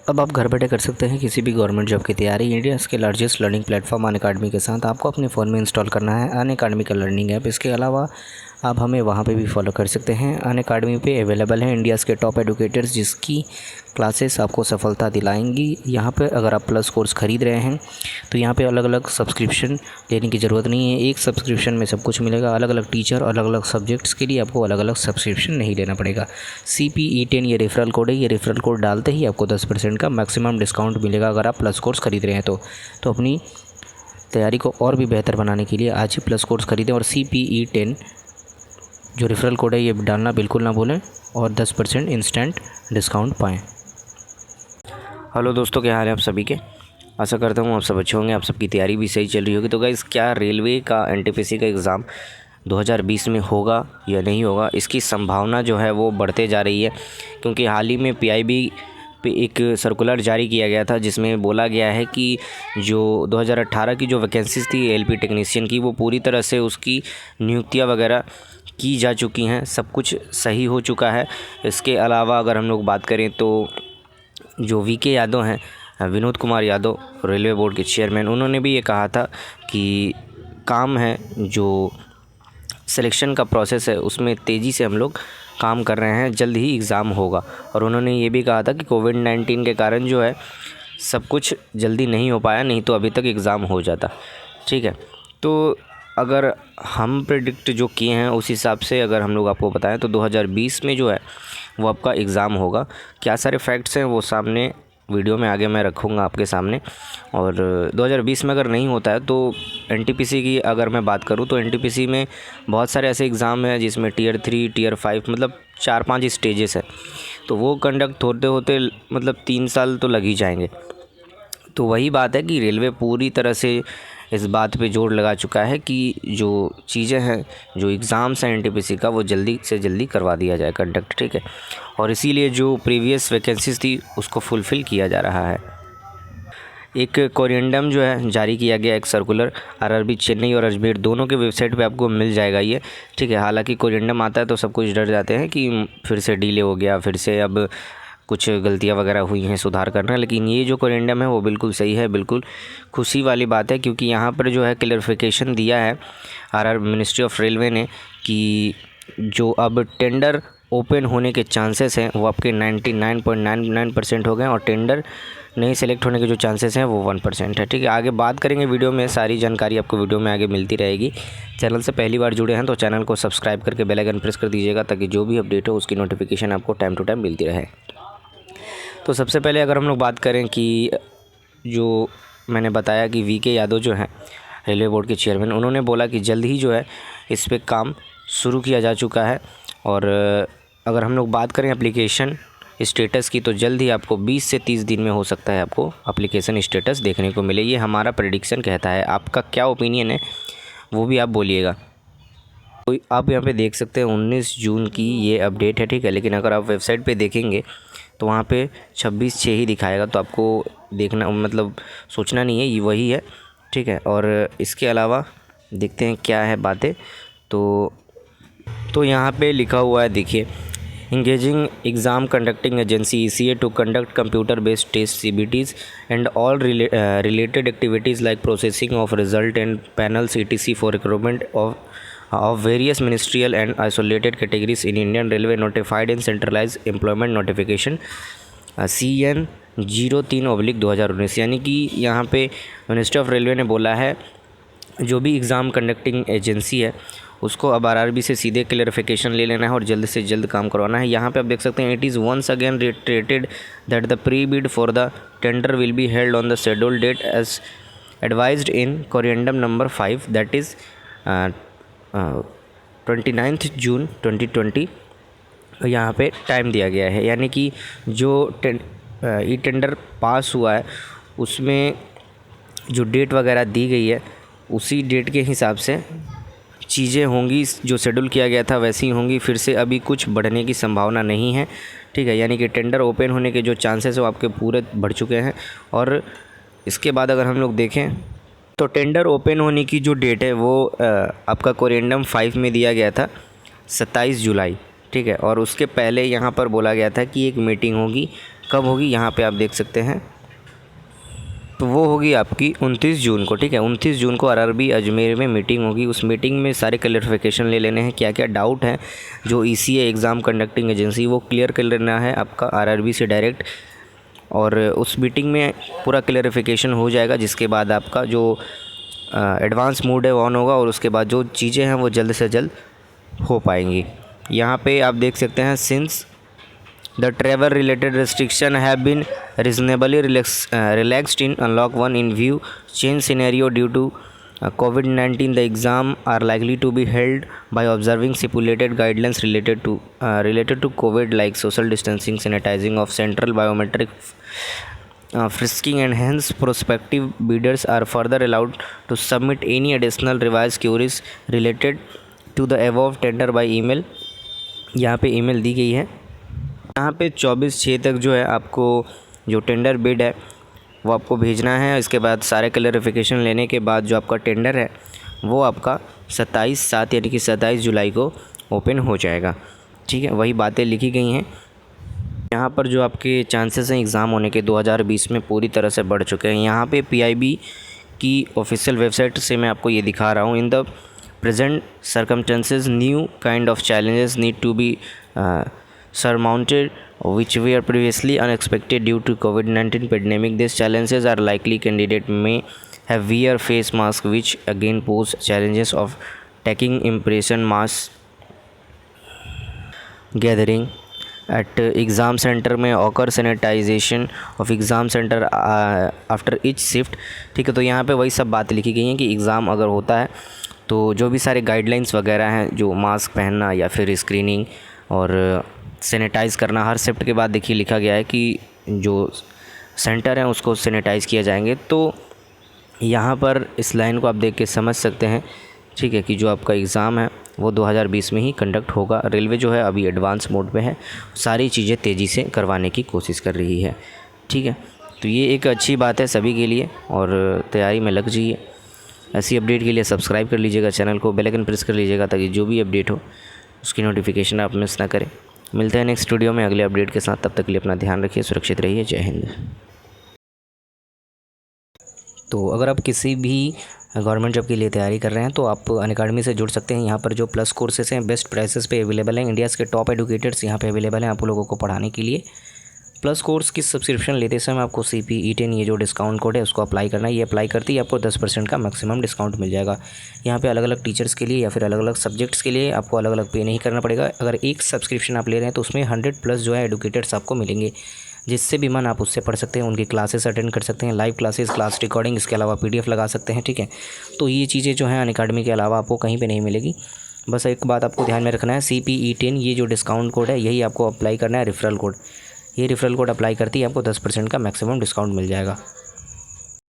अब आप घर बैठे कर सकते हैं किसी भी गवर्नमेंट जॉब की तैयारी। इंडिया के लार्जेस्ट लर्निंग प्लेटफॉर्म अनअकैडमी के साथ आपको अपने फ़ोन में इंस्टॉल करना है अनअकैडमी का लर्निंग ऐप। इसके अलावा आप हमें वहाँ पे भी फॉलो कर सकते हैं। अनअकैडमी पे अवेलेबल है इंडिया के टॉप एडुकेटर्स जिसकी क्लासेस आपको सफलता दिलाएंगी। यहाँ पे अगर आप प्लस कोर्स ख़रीद रहे हैं तो यहाँ पे अलग अलग सब्सक्रिप्शन लेने की ज़रूरत नहीं है। एक सब्सक्रिप्शन में सब कुछ मिलेगा। अलग अलग टीचर, अलग अलग सब्जेक्ट्स के लिए आपको अलग अलग सब्सक्रिप्शन नहीं लेना पड़ेगा। CPE10 ये रेफरल कोड है। ये रेफरल कोड डालते ही आपको 10% का मैक्सिमम डिस्काउंट मिलेगा अगर आप प्लस कोर्स ख़रीद रहे हैं तो अपनी तैयारी को और भी बेहतर बनाने के लिए आज ही प्लस कोर्स ख़रीदें और CPE10 जो रेफरल कोड है ये डालना बिल्कुल ना भूलें और 10% इंस्टेंट डिस्काउंट पाएँ। हेलो दोस्तों, क्या हाल है आप सभी के। आशा करता हूँ आप सब अच्छे होंगे, आप सबकी तैयारी भी सही चल रही होगी। तो गाइस, क्या रेलवे का NTPC का एग्ज़ाम 2020 में होगा या नहीं होगा, इसकी संभावना जो है वो बढ़ते जा रही है। क्योंकि हाल ही में PIB पे एक सर्कुलर जारी किया गया था जिसमें बोला गया है कि जो 2018 की जो वैकेंसीज़ थी LP टेक्नीशियन की, वो पूरी तरह से उसकी नियुक्तियाँ वगैरह की जा चुकी हैं। सब कुछ सही हो चुका है। इसके अलावा अगर हम लोग बात करें तो जो VK यादव हैं, विनोद कुमार यादव, रेलवे बोर्ड के चेयरमैन, उन्होंने भी ये कहा था कि काम है जो सिलेक्शन का प्रोसेस है उसमें तेज़ी से हम लोग काम कर रहे हैं, जल्द ही एग्ज़ाम होगा। और उन्होंने ये भी कहा था कि कोविड-19 के कारण जो है सब कुछ जल्दी नहीं हो पाया, नहीं तो अभी तक एग्ज़ाम हो जाता। ठीक है, तो अगर हम प्रेडिक्ट जो किए हैं उस हिसाब से अगर हम लोग आपको बताएं तो 2020 में जो है वो आपका एग्ज़ाम होगा। क्या सारे फैक्ट्स हैं वो सामने वीडियो में आगे मैं रखूँगा आपके सामने। और 2020 में अगर नहीं होता है तो NTPC की अगर मैं बात करूँ तो NTPC में बहुत सारे ऐसे एग्ज़ाम हैं जिसमें Tier 3 Tier 5 मतलब 4-5 स्टेजेस है, तो वो कंडक्ट होते होते मतलब 3 साल तो लग ही जाएंगे। तो वही बात है कि रेलवे पूरी तरह से इस बात पे जोर लगा चुका है कि जो चीज़ें हैं, जो एग्ज़ाम्स हैं NTPC का, वो जल्दी से जल्दी करवा दिया जाए कंडक्ट। ठीक है, और इसीलिए जो प्रीवियस वैकेंसीज़ थी उसको फुलफ़िल किया जा रहा है। एक कोरिएंडम जो है जारी किया गया, एक सर्कुलर RRB चेन्नई और अजमेर दोनों के वेबसाइट पे आपको मिल जाएगा ये। ठीक है, हालांकि कोरिएंडम आता है तो सब कुछ डर जाते हैं कि फिर से डिले हो गया, फिर से अब कुछ गलतियां वगैरह हुई हैं, सुधार करना है। लेकिन ये जो कोरिएंडम है वो बिल्कुल सही है, बिल्कुल खुशी वाली बात है। क्योंकि यहाँ पर जो है क्लैरिफिकेशन दिया है मिनिस्ट्री ऑफ रेलवे ने कि जो अब टेंडर ओपन होने के चांसेस हैं वो आपके 99.99% हो गए और टेंडर नहीं सेलेक्ट होने के जो चांसेस हैं वो 1% है। ठीक है, आगे बात करेंगे वीडियो में, सारी जानकारी आपको वीडियो में आगे मिलती रहेगी। चैनल से पहली बार जुड़े हैं तो चैनल को सब्सक्राइब करके बेल आइकन प्रेस कर दीजिएगा ताकि जो भी अपडेट हो उसकी नोटिफिकेशन आपको टाइम टू टाइम मिलती रहे। तो सबसे पहले अगर हम लोग बात करें कि जो मैंने बताया कि VK यादव जो हैं रेलवे बोर्ड के चेयरमैन, उन्होंने बोला कि जल्द ही जो है इस पे काम शुरू किया जा चुका है। और अगर हम लोग बात करें एप्लीकेशन स्टेटस की तो जल्द ही आपको 20 से 30 दिन में हो सकता है आपको एप्लीकेशन स्टेटस देखने को मिले। ये हमारा प्रेडिक्शन कहता है। आपका क्या ओपिनियन है वो भी आप बोलिएगा। तो आप यहाँ पे देख सकते हैं 19 जून की ये अपडेट है। ठीक है, लेकिन अगर आप वेबसाइट पे देखेंगे तो वहाँ पे 26/6 ही दिखाएगा, तो आपको देखना मतलब सोचना नहीं है, ये वही है। ठीक है, और इसके अलावा देखते हैं क्या है बातें। तो यहाँ पे लिखा हुआ है, देखिए, engaging exam conducting agency ECA to conduct computer based test CBTs and all related activities like processing of result and panels ETC for recruitment of various ministerial and isolated categories in Indian Railway notified in centralized employment notification CN 03/2019। यानी कि यहाँ पे ministry of railway ने बोला है जो भी exam conducting agency है उसको अब RRB से सीधे क्लैरिफिकेशन ले लेना है और जल्द से जल्द काम करवाना है। यहाँ पे आप देख सकते हैं, it is once again reiterated that the pre bid for the tender will be held on the schedule date as advised in corrigendum number 5 that is 29 June 2020। यहाँ पे टाइम दिया गया है। यानी कि जो ई टेंडर पास हुआ है उसमें जो डेट वगैरह दी गई है उसी डेट के हिसाब से चीज़ें होंगी, जो शेड्यूल किया गया था वैसी ही होंगी। फिर से अभी कुछ बढ़ने की संभावना नहीं है। ठीक है, यानी कि टेंडर ओपन होने के जो चांसेस हैं वो आपके पूरे बढ़ चुके हैं। और इसके बाद अगर हम लोग देखें तो टेंडर ओपन होने की जो डेट है वो आपका कोरिएंडम 5 में दिया गया था 27 जुलाई। ठीक है, और उसके पहले यहाँ पर बोला गया था कि एक मीटिंग होगी कब होगी यहाँ पे आप देख सकते हैं, तो वो होगी आपकी 29 जून को। ठीक है, 29 जून को आरआरबी अजमेर में मीटिंग होगी। उस मीटिंग में सारे क्लैरिफिकेशन ले लेने हैं, क्या क्या डाउट है जो ईसीए एग्ज़ाम कंडक्टिंग एजेंसी वो क्लियर कर लेना है आपका आरआरबी से डायरेक्ट। और उस मीटिंग में पूरा क्लैरिफिकेशन हो जाएगा, जिसके बाद आपका जो एडवांस मोड है वो ऑन होगा और उसके बाद जो चीज़ें हैं वो जल्द से जल्द हो पाएंगी। यहाँ पे आप देख सकते हैं, since the travel related restriction have been reasonably relaxed in unlock 1 in view change scenario due to COVID-19, the exam are likely to be held by observing stipulated guidelines related to COVID, like social distancing, sanitizing of central biometric frisking, and hence prospective bidders are further allowed to submit any additional revised queries related to the above tender by email। यहाँ पे email दी गई है। यहाँ पे 24/6 तक जो है आपको जो टेंडर बिड है वो आपको भेजना है। इसके बाद सारे क्लैरिफिकेशन लेने के बाद जो आपका टेंडर है वो आपका 27/7 यानी कि 27 जुलाई को ओपन हो जाएगा। ठीक है, वही बातें लिखी गई हैं यहाँ पर। जो आपके चांसेस हैं एग्ज़ाम होने के 2020 में पूरी तरह से बढ़ चुके हैं। यहाँ पे पीआईबी की ऑफिशियल वेबसाइट से मैं आपको ये दिखा रहा हूँ। In the present circumstances new kind of challenges need to be surmounted which were previously unexpected due to COVID-19 pandemic. These challenges are likely candidate may have wear face mask, which again pose challenges of taking impression mass gathering at exam center में occur sanitization of exam center after each shift। ठीक है, तो यहाँ पे वही सब बात लिखी गई हैं कि एग्ज़ाम अगर होता है तो जो भी सारे गाइडलाइंस वगैरह हैं, जो मास्क पहनना या फिर स्क्रीनिंग और सैनिटाइज़ करना, हर शिफ्ट के बाद देखिए लिखा गया है कि जो सेंटर है उसको सैनिटाइज़ किया जाएंगे। तो यहाँ पर इस लाइन को आप देख के समझ सकते हैं, ठीक है, कि जो आपका एग्ज़ाम है वो 2020 में ही कंडक्ट होगा। रेलवे जो है अभी एडवांस मोड पे है, सारी चीज़ें तेज़ी से करवाने की कोशिश कर रही है। ठीक है, तो ये एक अच्छी बात है सभी के लिए और तैयारी में लग जाइए। ऐसी अपडेट के लिए सब्सक्राइब कर लीजिएगा चैनल को, बेल आइकन प्रेस कर लीजिएगा ताकि जो भी अपडेट हो उसकी नोटिफिकेशन आप मिस ना करें। मिलते हैं नेक्स्ट वीडियो में अगले अपडेट के साथ। तब तक के लिए अपना ध्यान रखिए, सुरक्षित रहिए। जय हिंद। तो अगर आप किसी भी गवर्नमेंट जॉब के लिए तैयारी कर रहे हैं तो आप अनअकैडमी से जुड़ सकते हैं। यहाँ पर जो प्लस कोर्सेस हैं बेस्ट प्राइसेस पे अवेलेबल हैं। इंडियाज़ के टॉप एडुकेटर्स यहाँ पे अवेलेबल हैं आप लोगों को पढ़ाने के लिए। प्लस कोर्स की सब्सक्रिप्शन लेते समय आपको CPE10 ये जो डिस्काउंट कोड है उसको अप्लाई करना है। ये अप्लाई करते ही आपको 10% का मैक्सिमम डिस्काउंट मिल जाएगा। यहाँ पे अलग अलग टीचर्स के लिए या फिर अलग अलग सब्जेक्ट्स के लिए आपको अलग अलग पे नहीं करना पड़ेगा। अगर एक सब्सक्रिप्शन आप ले रहे हैं तो उसमें 100+ जो है एडुकेटर्स आपको मिलेंगे, जिससे भी मन आप उससे पढ़ सकते हैं, उनकी क्लासेस अटेंड कर सकते हैं, लाइव क्लासेस, क्लास रिकॉर्डिंग, इसके अलावा PDF लगा सकते हैं। ठीक है, तो ये चीज़ें जो हैं अनअकैडमी के अलावा आपको कहीं पे नहीं मिलेगी। बस एक बात आपको ध्यान में रखना है, CPE10 ये जो डिस्काउंट कोड है यही आपको अप्लाई करना है, रेफरल कोड। ये रेफरल कोड अप्लाई करती है आपको 10% का मैक्सिमम डिस्काउंट मिल जाएगा।